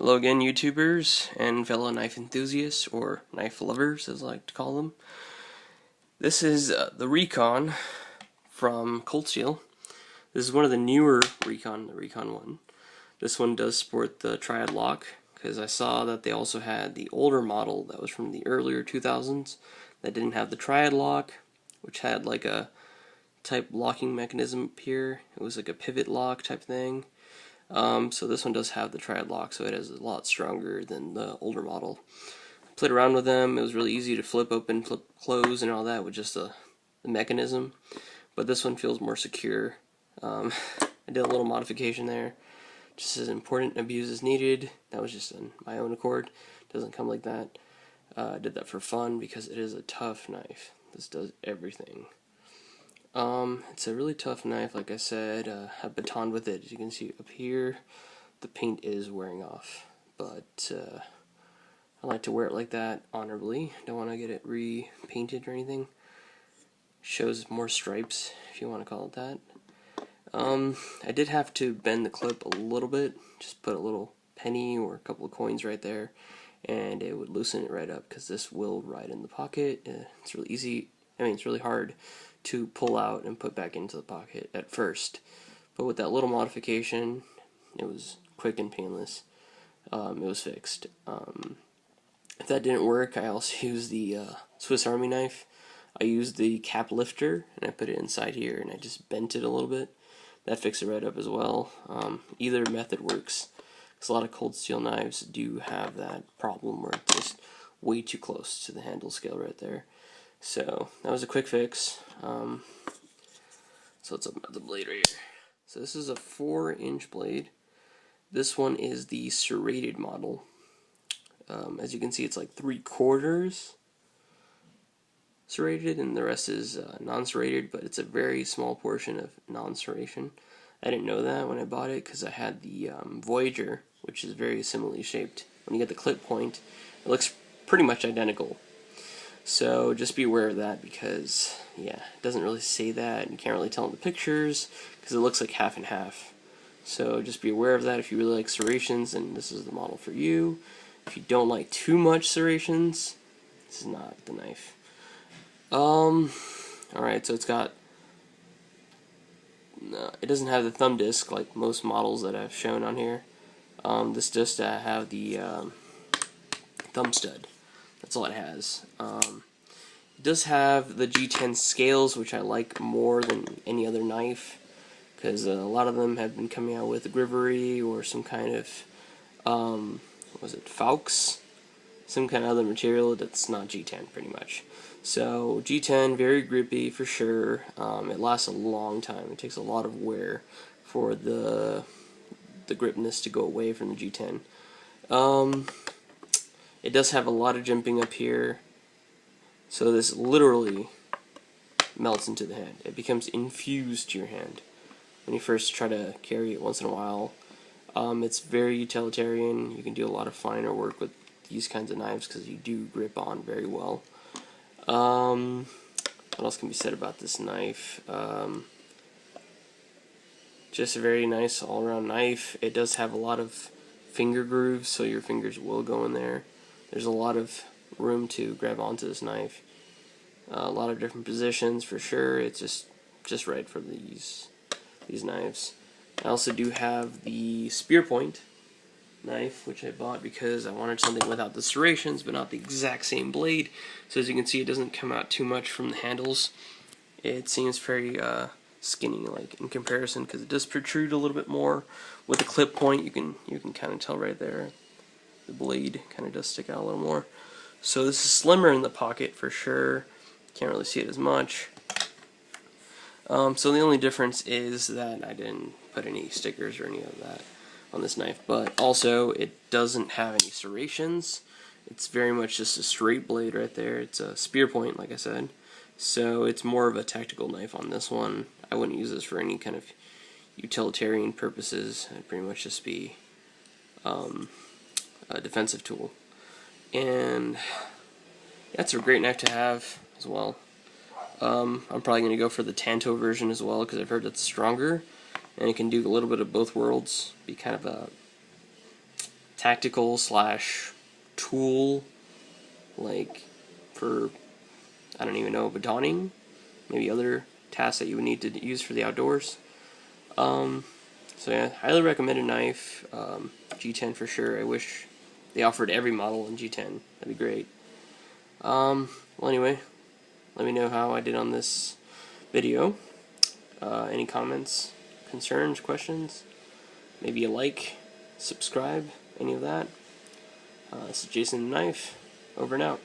Hello again, YouTubers and fellow knife enthusiasts, or knife lovers as I like to call them. This is the Recon from Cold Steel. This is one of the newer Recon, the Recon 1. This one does sport the triad lock, because I saw that they also had the older model that was from the earlier 2000s that didn't have the triad lock, which had like a type locking mechanism up here. It was like a pivot lock type thing. So this one does have the triad lock, so it is a lot stronger than the older model. Played around with them. It was really easy to flip open, flip close, and all that with just the mechanism. But this one feels more secure. I did a little modification there. Just as important abuse as needed. That was just on my own accord. Doesn't come like that. I did that for fun because it is a tough knife. This does everything. It's a really tough knife, like I said. I batoned with it. As you can see up here, the paint is wearing off, but I like to wear it like that honorably. Don't want to get it repainted or anything. Shows more stripes, if you want to call it that. I did have to bend the clip a little bit, just put a little penny or a couple of coins right there, and it would loosen it right up, because this will ride in the pocket. It's really easy. It's really hard to pull out and put back into the pocket at first, but with that little modification, it was quick and painless. It was fixed. If that didn't work, I also used the Swiss Army knife. I used the cap lifter, and I put it inside here, and I just bent it a little bit. That fixed it right up as well. Either method works, because a lot of Cold Steel knives do have that problem where it's just way too close to the handle scale right there. So that was a quick fix. So let's open up the blade right here. So this is a 4-inch blade. This one is the serrated model. As you can see, it's like 3/4 serrated, and the rest is non-serrated, but it's a very small portion of non-serration. I didn't know that when I bought it, because I had the Voyager, which is very similarly shaped. When you get the clip point, it looks pretty much identical. So just be aware of that, because yeah, it doesn't really say that, and you can't really tell in the pictures because it looks like half and half. So just be aware of that. If you really like serrations, then this is the model for you. If you don't like too much serrations, this is not the knife. Alright, so it's got, it doesn't have the thumb disc like most models that I've shown on here. This does have the thumb stud. That's all it has. It does have the G10 scales, which I like more than any other knife, because a lot of them have been coming out with Grivery or some kind of, what was it, Faux? Some kind of other material that's not G10, pretty much. So G10, very grippy for sure. It lasts a long time. It takes a lot of wear for the gripness to go away from the G10. It does have a lot of jimping up here, so this literally melts into the hand. It becomes infused to your hand when you first try to carry it once in a while. It's very utilitarian. You can do a lot of finer work with these kinds of knives because you do grip on very well. What else can be said about this knife? Just a very nice all-around knife. It does have a lot of finger grooves, so your fingers will go in there. There's a lot of room to grab onto this knife. A lot of different positions for sure. It's just right for these knives. I also do have the spear point knife, which I bought because I wanted something without the serrations, but not the exact same blade. So as you can see, it doesn't come out too much from the handles. It seems very skinny, like in comparison, because it does protrude a little bit more. With the clip point, you can kind of tell right there. The blade kind of does stick out a little more. So this is slimmer in the pocket for sure. Can't really see it as much. So the only difference is that I didn't put any stickers or any of that on this knife, but also it doesn't have any serrations. It's very much just a straight blade right there. It's a spear point, like I said, so it's more of a tactical knife on this one. I wouldn't use this for any kind of utilitarian purposes. It'd pretty much just be a defensive tool, and that's a great knife to have as well. I'm probably going to go for the Tanto version as well, because I've heard it's stronger and it can do a little bit of both worlds, be kind of a tactical slash tool, like for, I don't even know, batoning, maybe other tasks that you would need to use for the outdoors. So yeah, highly recommended knife. G10 for sure. I wish they offered every model in G10. That'd be great. Well, anyway, let me know how I did on this video. Any comments, concerns, questions? Maybe a like, subscribe, any of that. This is Jason the Knife. Over and out.